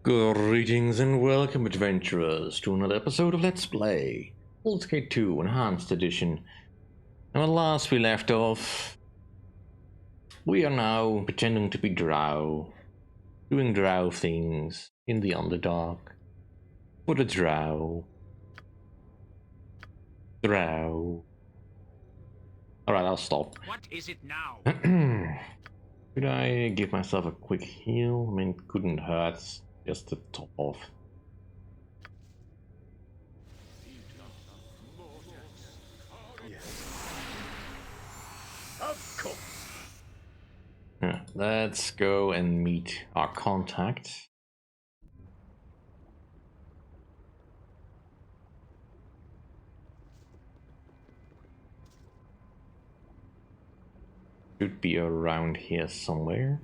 Greetings and welcome, adventurers, to another episode of Let's Play Baldur's Gate 2 Enhanced Edition. And when last we left off, we are now pretending to be drow, doing drow things in the Underdark. For the drow. Drow. Alright, I'll stop. What is it now? Could I give myself a quick heal? I mean, it couldn't hurt. Just to top off. Of course. Yeah, let's go and meet our contact. Should be around here somewhere.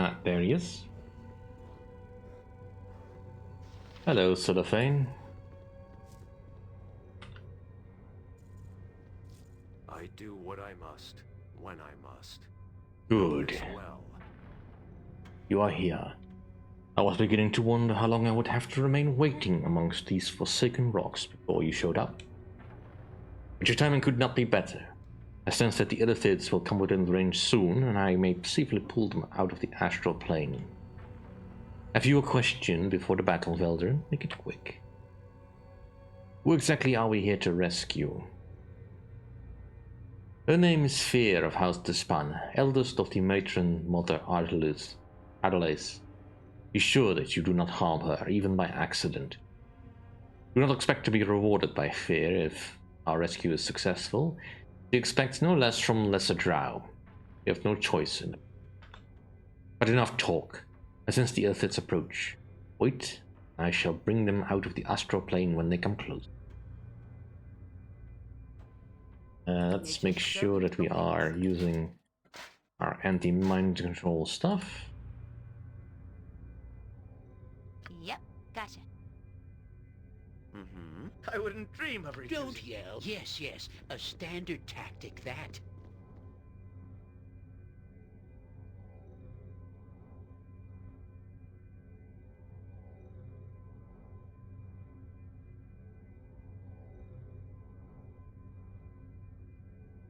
Ah, there he is. Hello, Cellophane. I do what I must, when I must. Good. Well, You are here. I was beginning to wonder how long I would have to remain waiting amongst these forsaken rocks before you showed up. But your timing could not be better. I sense that the other Thids will come within range soon, and I may safely pull them out of the astral plane. Have you a question before the battle, Baldur? Make it quick. Who exactly are we here to rescue? Her name is Fear of House Despan, eldest of the matron Mother Adelaise. Be sure that you do not harm her, even by accident. Do not expect to be rewarded by Fear if our rescue is successful. She expects no less from lesser drow. You have no choice in it. But enough talk. I sense the Elthids approach. Wait, I shall bring them out of the astral plane when they come close. Let's make sure that we are using our anti-mind control stuff. Yep, gotcha. I wouldn't dream of refusing. Don't yell. Yes, yes. A standard tactic, that.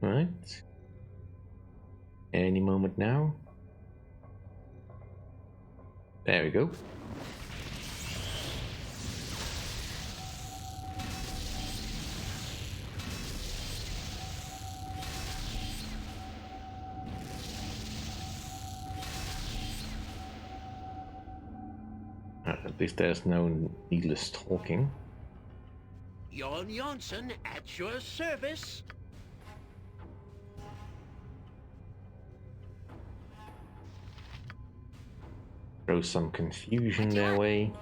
Right. Any moment now. There we go. At least there's no needless talking. Jon Jonsson at your service. Throw some confusion their way.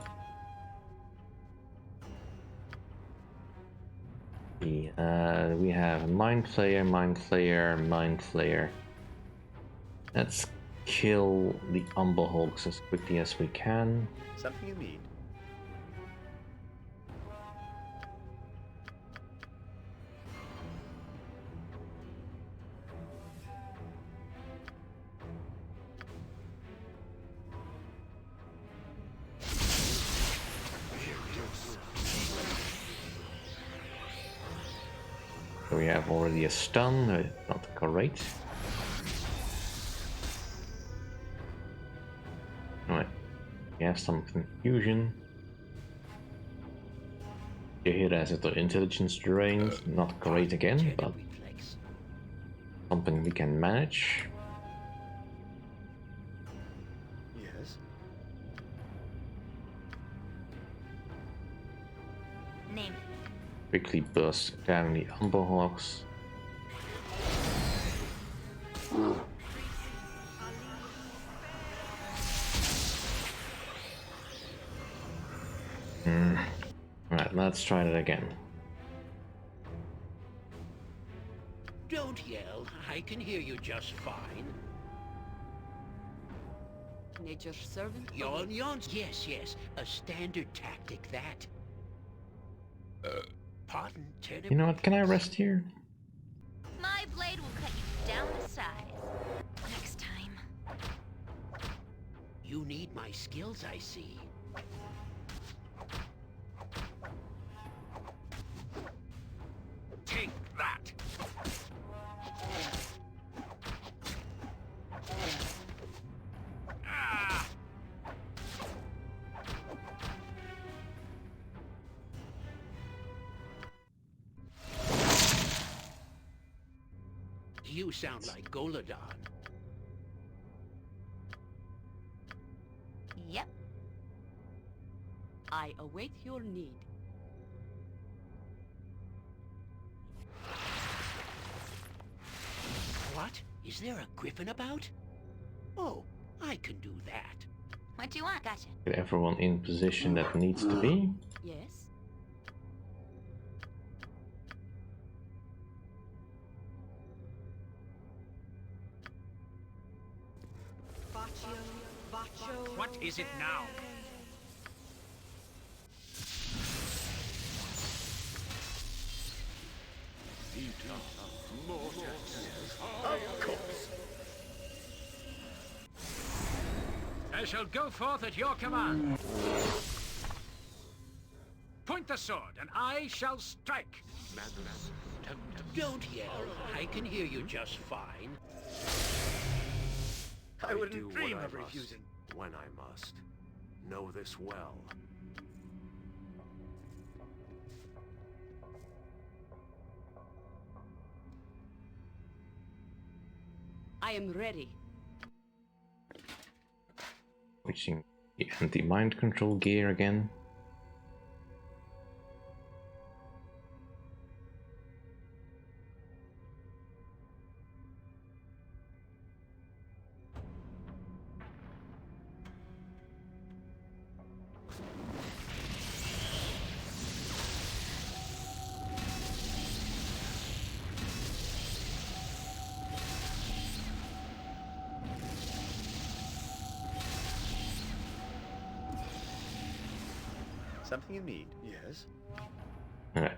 We have Mind Flayer, Mind Flayer, Mind Flayer. Let's kill the Umber Hulks as quickly as we can. Something you need. So we have already a stun, not great. Alright, we have some confusion. Here has the intelligence drained, not great again, but something we can manage. Yes. Name it. Quickly burst down the Umber Hawks. Alright, let's try that again. Don't yell. I can hear you just fine. Nature's servant? Jon Jonsson. Yes, yes. A standard tactic, that. Pardon, You know what? Can I rest here? My blade will cut you down to size. Next time. You need my skills, I see. Take that! Ah! You sound like Goladon. Yep. I await your need. What? Is there a griffin about? Oh, I can do that. What do you want? Gotcha. Get everyone in position that needs to be. Yes? What is it now? Of course. I shall go forth at your command. Point the sword, and I shall strike. Don't yell. I can hear you just fine. I do wouldn't what dream I of must, refusing. when I must. Know this well. I am ready. Switching the anti-mind control gear again. Something you need? Yes. Alright.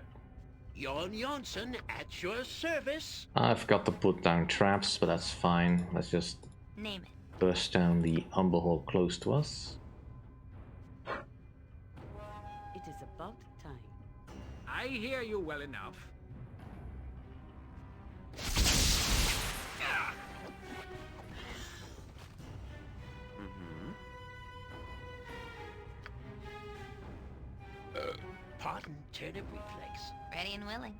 Jon Jonsson at your service. I forgot to put down traps, but that's fine. Let's just Name it. burst down the humble hole close to us. It is about time. I hear you well enough. Pardon, turnip reflex. Ready and willing.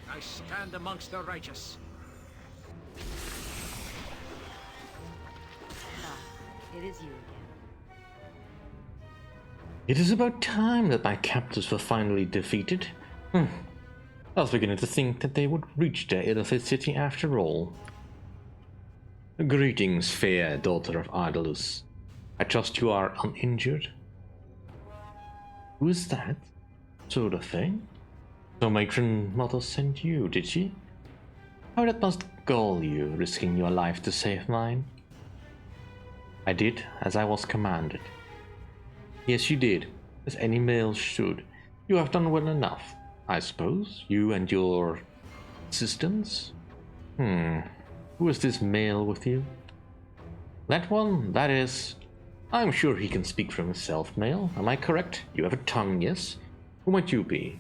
I stand amongst the righteous. Ah, it is you again. It is about time that my captors were finally defeated. I was beginning to think that they would reach their Illithid city after all. Greetings, fair daughter of Idalus. I trust you are uninjured. Who is that? Sort of thing? So matron mother sent you, did she? How that must gall you, risking your life to save mine. I did as I was commanded. Yes, you did, as any male should. You have done well enough, I suppose. You and your assistants? Who is this male with you? That one, that is... I'm sure he can speak for himself, male. Am I correct? You have a tongue, yes? Who might you be?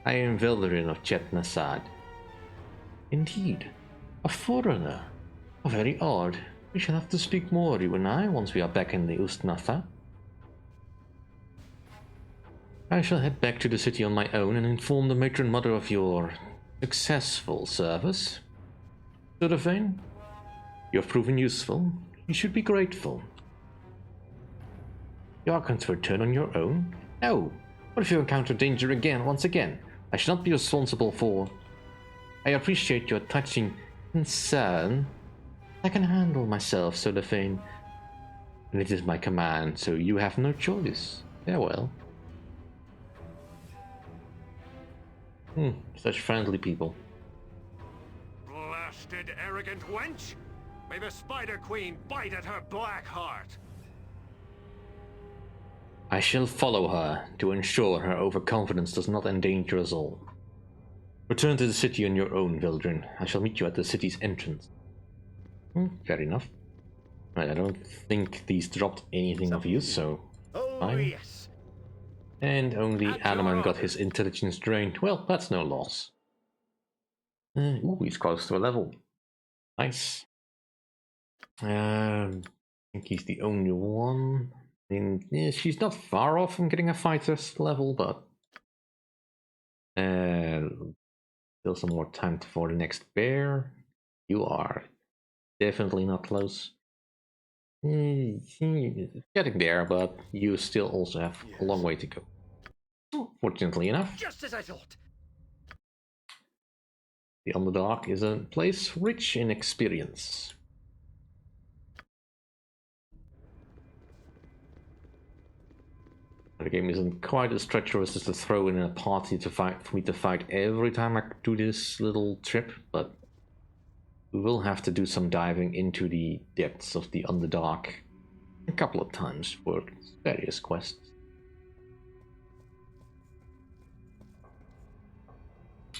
I am Veldarin of Chetnasad. Indeed. A foreigner. Very odd. We shall have to speak more, you and I, once we are back in the Ustnatha. I shall head back to the city on my own and inform the matron mother of your successful service. Sudafane, you have proven useful. You should be grateful. You are going to return on your own? No. What if you encounter danger again, once again? I should not be responsible for... I appreciate your touching concern. I can handle myself, Sudafane. And it is my command, so you have no choice. Farewell. Such friendly people. Blast corrupted, arrogant wench! May the Spider Queen bite at her black heart! I shall follow her to ensure her overconfidence does not endanger us all. Return to the city on your own, Vildren. I shall meet you at the city's entrance. Fair enough. Right, I don't think these dropped anything of use, so Oh, fine. yes. And only At your Adaman got order. his intelligence drained. Well, that's no loss. Ooh, he's close to a level. Nice. I think he's the only one. I mean, yeah, she's not far off from getting a fighter's level, but still some more time for the next bear. You are definitely not close. Getting there, but you still also have a long way to go. Fortunately enough, Just as I thought. the Underdark is a place rich in experience. The game isn't quite as treacherous as to throw in a party to fight for me to fight every time I do this little trip, but we will have to do some diving into the depths of the Underdark a couple of times for various quests.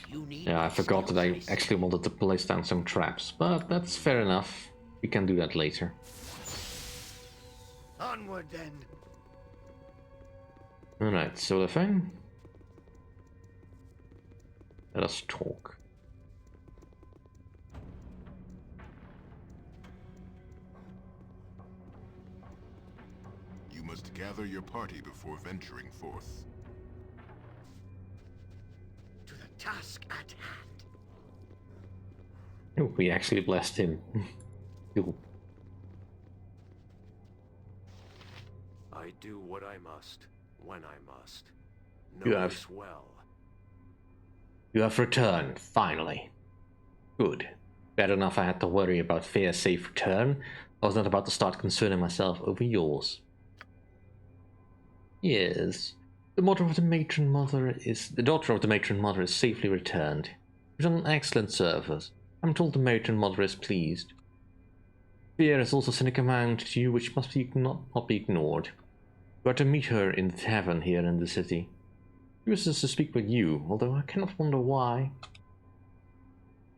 You need Yeah, I forgot that I skills. actually wanted to place down some traps, but that's fair enough. We can do that later. Onward then. Alright, Solar Fang. Let us talk. You must gather your party before venturing forth. To the task at hand. Oh, we actually blessed him. Cool. I do what I must, when I must. You Know have- this well. You have returned, finally. Good. Bad enough I had to worry about Fear's safe return. I was not about to start concerning myself over yours. Yes. The daughter of the matron mother is safely returned. She's on an excellent service. I'm told the matron mother is pleased. Fear has also sent a command to you which must not be ignored. You are to meet her in the tavern here in the city. She wishes to speak with you, although I cannot wonder why.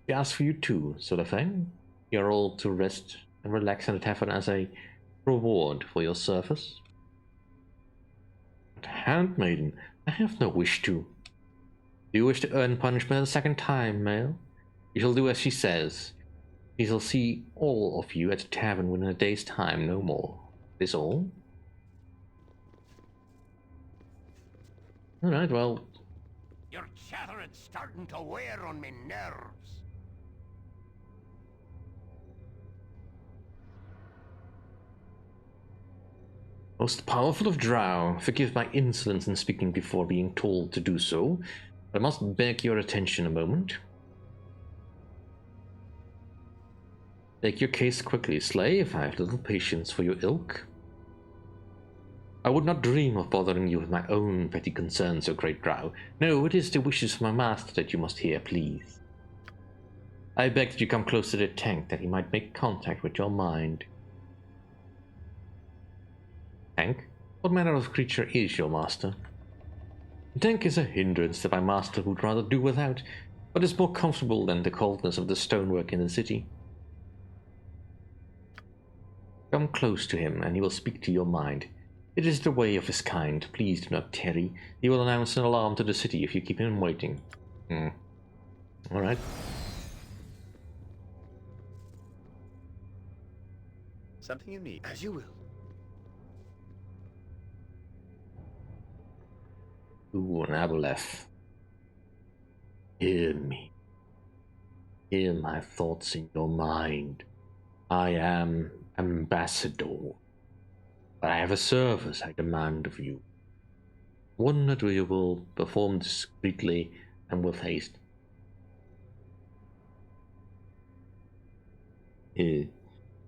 She asked for you too, sort of thing. You are all to rest and relax in the tavern as a reward for your service. But handmaiden, I have no wish to. Do you wish to earn punishment a second time, Male? You shall do as she says. She shall see all of you at the tavern within a day's time, no more. This all? Alright, well, Your chattering's starting to wear on me nerves. most powerful of drow, forgive my insolence in speaking before being told to do so, but I must beg your attention a moment. Take your case quickly, slave. I have little patience for your ilk. I would not dream of bothering you with my own petty concerns, O great drow. No, it is the wishes of my master that you must hear, please. I beg that you come close to the tank, that he might make contact with your mind. Tank? What manner of creature is your master? The tank is a hindrance that my master would rather do without, but is more comfortable than the coldness of the stonework in the city. Come close to him, and he will speak to your mind. It is the way of his kind. Please do not tarry. He will announce an alarm to the city if you keep him waiting. Alright. Something you need. As you will. Ooh, an Aboleth. Hear me. Hear my thoughts in your mind. I am ambassador, but I have a service I demand of you. One that we will perform discreetly and with haste. I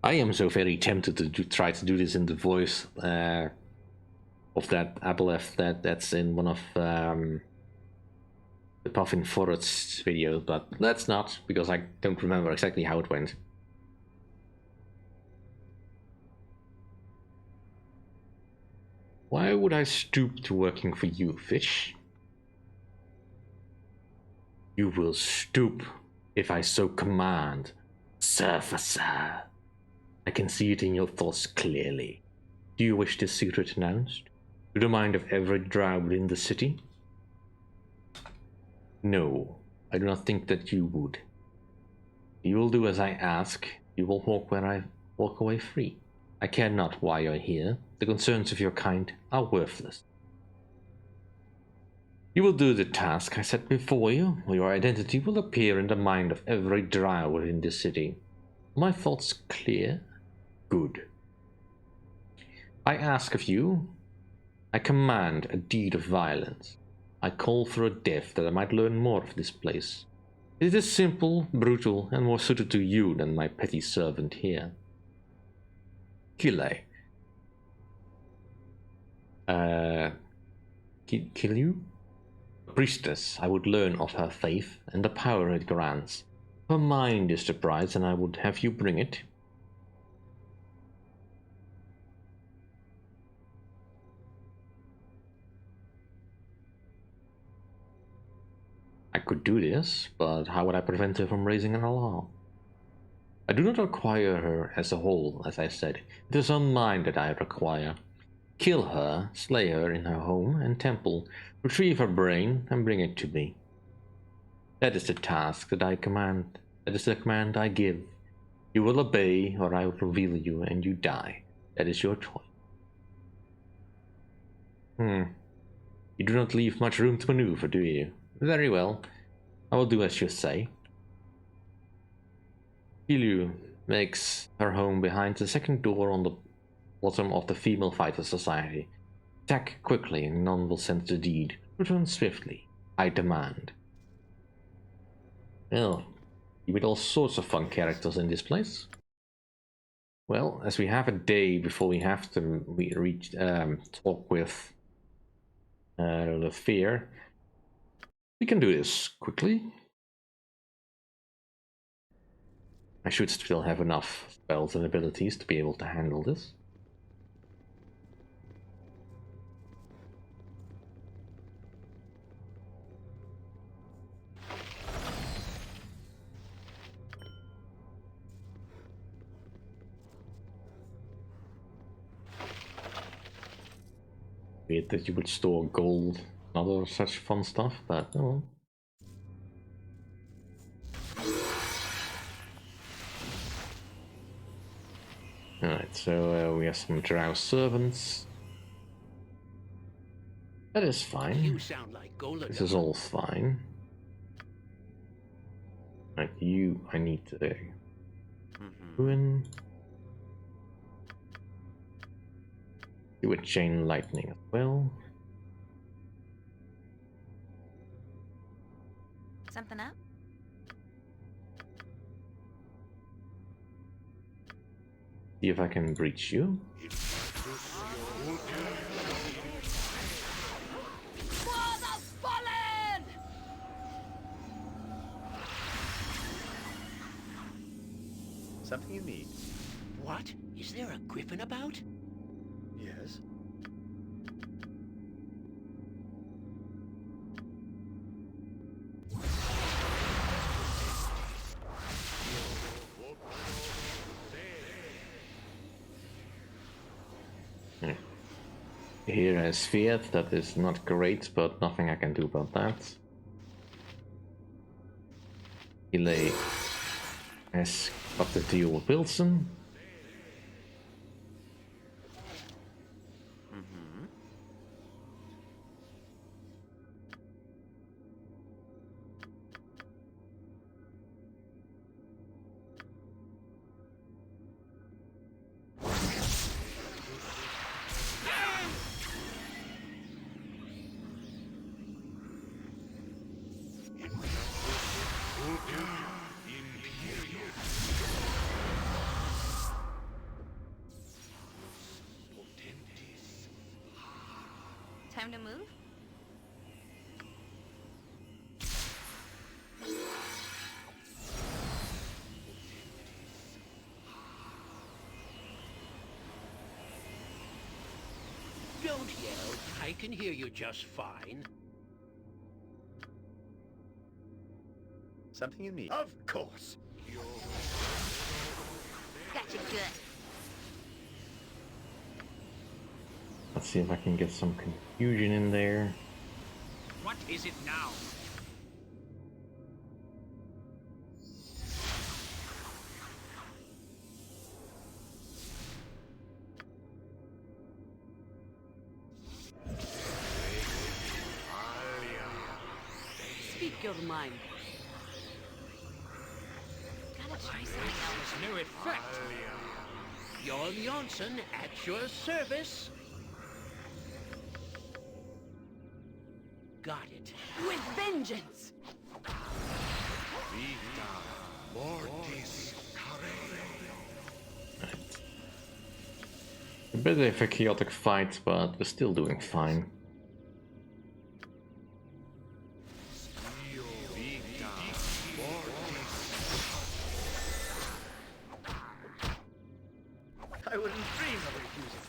am so very tempted to try to do this in the voice of that Aboleth that's in one of the the Puffin Forest video, but let's not, because I don't remember exactly how it went. Why would I stoop to working for you, fish? You will stoop if I so command, Surfacer. I can see it in your thoughts clearly. Do you wish this secret announced? To the mind of every drow within the city? No, I do not think that you would. You will do as I ask. You will walk where I walk away free. I care not why you're here. The concerns of your kind are worthless. You will do the task I set before you, or your identity will appear in the mind of every drow within this city. My thoughts clear? Good. I ask of you. I command a deed of violence. I call for a death that I might learn more of this place. It is simple, brutal, and more suited to you than my petty servant here. Kill you? A priestess, I would learn of her faith and the power it grants. Her mind is the prize, and I would have you bring it. I could do this, but how would I prevent her from raising an alarm? I do not require her as a whole, as I said. It is her mind that I require. Kill her, slay her in her home and temple, retrieve her brain, and bring it to me. That is the task that I command. That is the command I give. You will obey, or I will reveal you, and you die. That is your choice. You do not leave much room to maneuver, do you? Very well. I will do as you say. Kilu makes her home behind the second door on the bottom of the Female Fighter Society. Attack quickly and none will sense the deed. Return swiftly. I demand. Well, you meet all sorts of fun characters in this place. Well, as we have a day before we have to talk with the Fear, we can do this quickly. I should still have enough spells and abilities to be able to handle this. Weird that you would store gold and other such fun stuff, but oh well. Alright, so we have some drow servants. That is fine. You sound like Golem. This is all fine. Right, you, I need to ruin. Do a chain lightning as well. Something up? See if I can breach you. Something you need? What? Is there a griffin about? Yes. Here is Fiat, that is not great, but nothing I can do about that. Delay has got to deal with Wilson. Time to move? I can hear you just fine. Something you need. Of course. Gotcha good. Let's see if I can get some confusion in there. What is it now? Speak your mind. Gotta try something else. This new effect. Jon Jonsson at your service. Got it. With vengeance! A bit of a chaotic fight, but we're still doing fine. I wouldn't dream of refusing.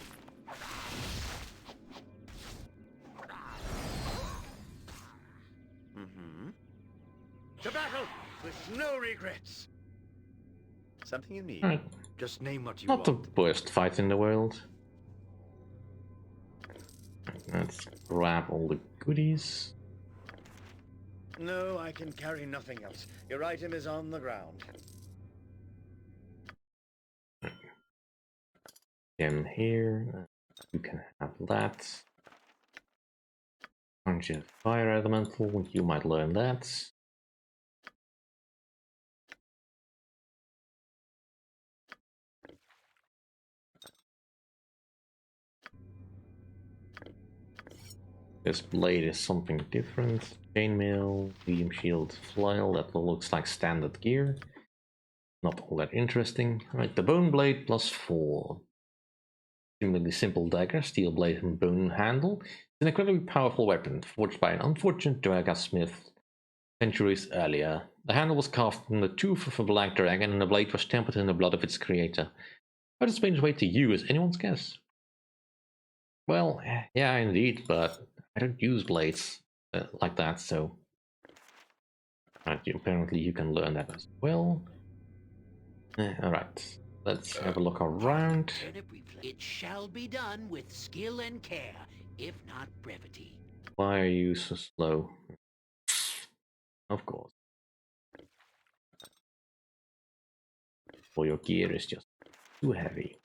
To battle with no regrets. Something you need. Alright, Just name what you not the want. worst fight in the world. Let's grab all the goodies. No, I can carry nothing else. Your item is on the ground. Gem here. You can have that. Punch a fire elemental. You might learn that. This blade is something different. Chainmail, medium shield, flail. That looks like standard gear. Not all that interesting. Right, the bone blade +4. Similarly simple dagger, steel blade and bone handle. It's an incredibly powerful weapon, forged by an unfortunate dragon smith centuries earlier. The handle was carved from the tooth of a black dragon, and the blade was tempered in the blood of its creator. But a strange way to use, anyone's guess? Well, yeah, indeed, but I don't use blades like that, so... apparently you can learn that as well. Alright, let's have a look around. It shall be done with skill and care, if not brevity. Why are you so slow? Of course. Well, your gear is just too heavy.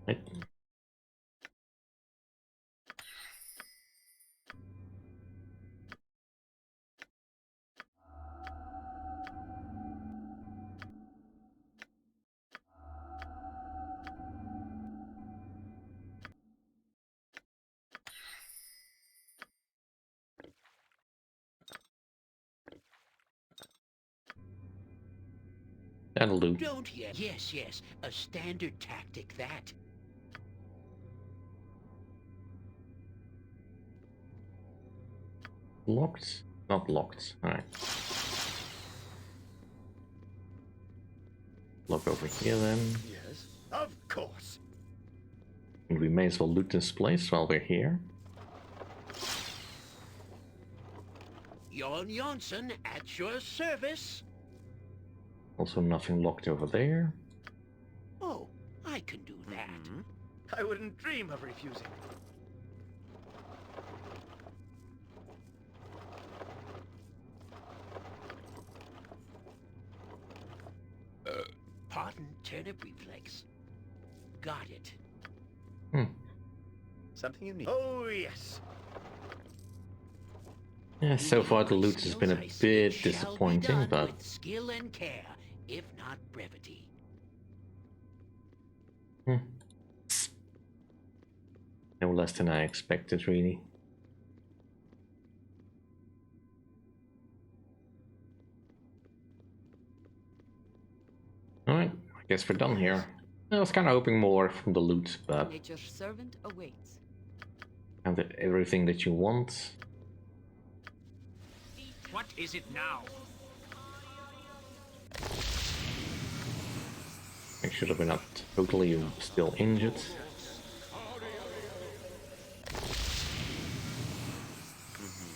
Right. That'll do. Don't you? Yes, yes. A standard tactic, that. Locked? Not locked. Alright. Look over here then. Yes, of course. And we may as well loot this place while we're here. Jon Jonsson at your service. Also nothing locked over there. Oh, I can do that. I wouldn't dream of refusing. Pardon, turnip reflex. Got it. Something you need. Oh, yes. Yeah, so far the loot has been a Skills, bit it shall be disappointing, done but with skill and care, if not brevity. no less than I expected, really. Alright, I guess we're done here. I was kind of hoping more from the loot, but Nature's servant awaits. counted everything that you want. What is it now? Make sure that we're not totally still injured.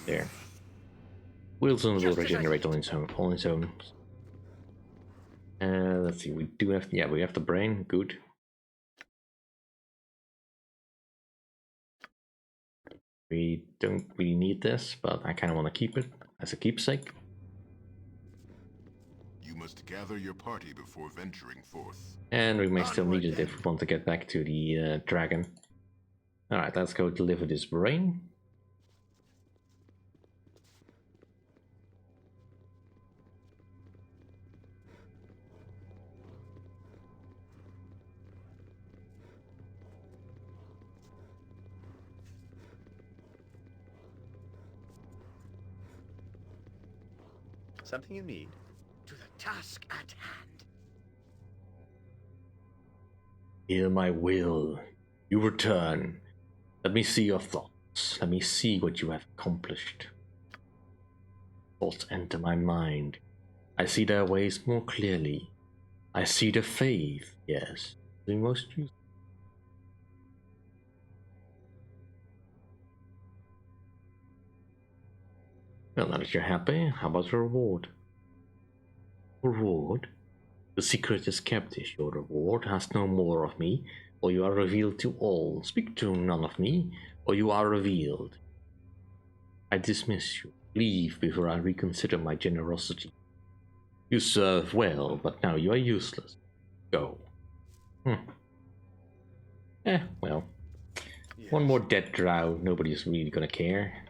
There. Wilson will regenerate on its own. Let's see, we do have, yeah, we have the brain, good. We don't really need this, but I kind of want to keep it as a keepsake. You must gather your party before venturing forth. And we may still need it if we want to get back to the dragon. Alright, let's go deliver this brain. Something you need? To the task at hand. Hear my will. You return. Let me see your thoughts. Let me see what you have accomplished. Thoughts enter my mind. I see their ways more clearly. I see the faith, yes, the most useful. Well, now that you're happy, how about a reward? Reward? The secret is kept is your reward. Ask no more of me, or you are revealed to all. Speak to none of me, or you are revealed. I dismiss you. Leave before I reconsider my generosity. You serve well, but now you are useless. Go. Well. Yes. One more dead drow. Nobody's really gonna care.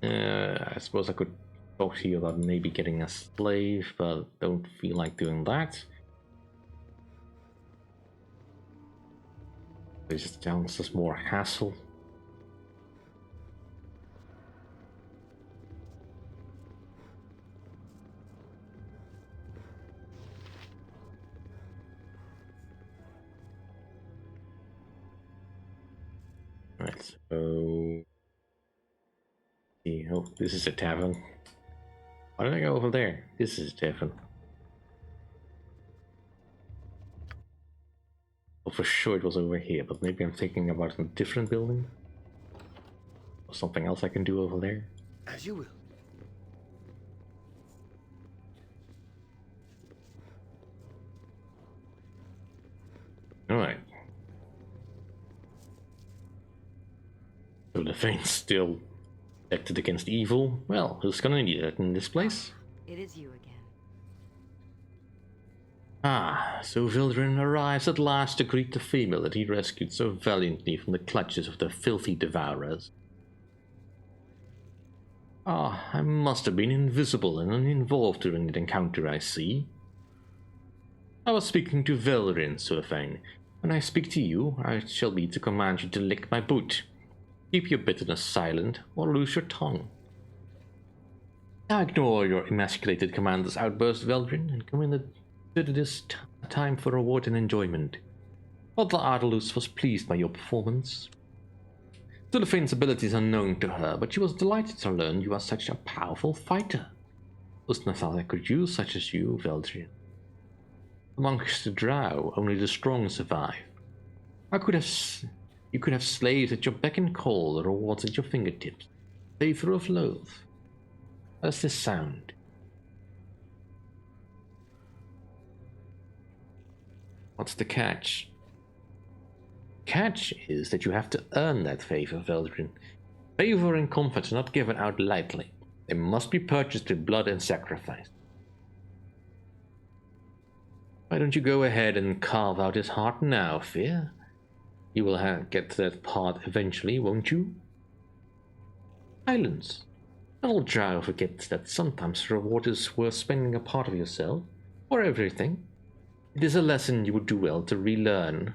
I suppose I could talk to you about maybe getting a slave, but don't feel like doing that. It just sounds just more hassle. Right, so... Oh, this is a tavern. Why did I go over there? This is a tavern. Well, for sure it was over here, but maybe I'm thinking about a different building? Or something else I can do over there? As you will. Alright. So the Fane's still protected against evil. Well, who's gonna need it in this place? It is you again. Ah, so Vildren arrives at last to greet the female that he rescued so valiantly from the clutches of the filthy devourers. Ah, I must have been invisible and uninvolved during the encounter, I see. I was speaking to Vildren, Sulafane. When I speak to you, I shall be to command you to lick my boot. Keep your bitterness silent, or lose your tongue. Now ignore your emasculated commander's outburst, Vildren, and consider this time for reward and enjoyment. Mother Ardalus was pleased by your performance. Sullifane's abilities are known to her, but she was delighted to learn you are such a powerful fighter. Natha could use such as you, Vildren. Amongst the drow, only the strong survive. You could have slaves at your beck and call, rewards at your fingertips. Favor of loath. How does this sound? What's the catch? Catch is that you have to earn that favor, Vildren. Favor and comfort are not given out lightly. They must be purchased with blood and sacrifice. Why don't you go ahead and carve out his heart now, Fear? You will get to that part eventually, won't you? Silence. All drow forgets that sometimes reward is worth spending a part of yourself, or everything. It is a lesson you would do well to relearn.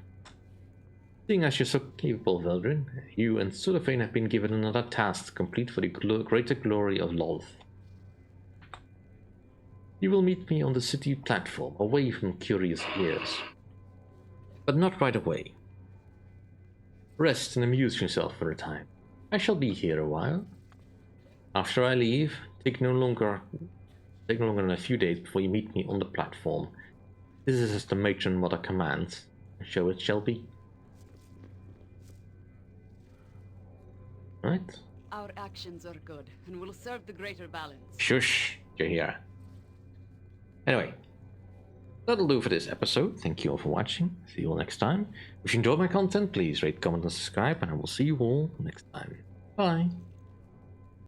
Seeing as you're so capable, Vildren, you and Sulafane have been given another task to complete for the greater glory of Lolth. You will meet me on the city platform, away from curious ears. But not right away. Rest and amuse yourself for a time. I shall be here a while. After I leave, take no longer than a few days before you meet me on the platform. This is as the matron mother commands, and so it shall be. Right? Our actions are good and will serve the greater balance. Shush, you're here. Anyway, that'll do for this episode. Thank you all for watching. See you all next time. If you enjoyed my content, please rate, comment, and subscribe, and I will see you all next time. Bye.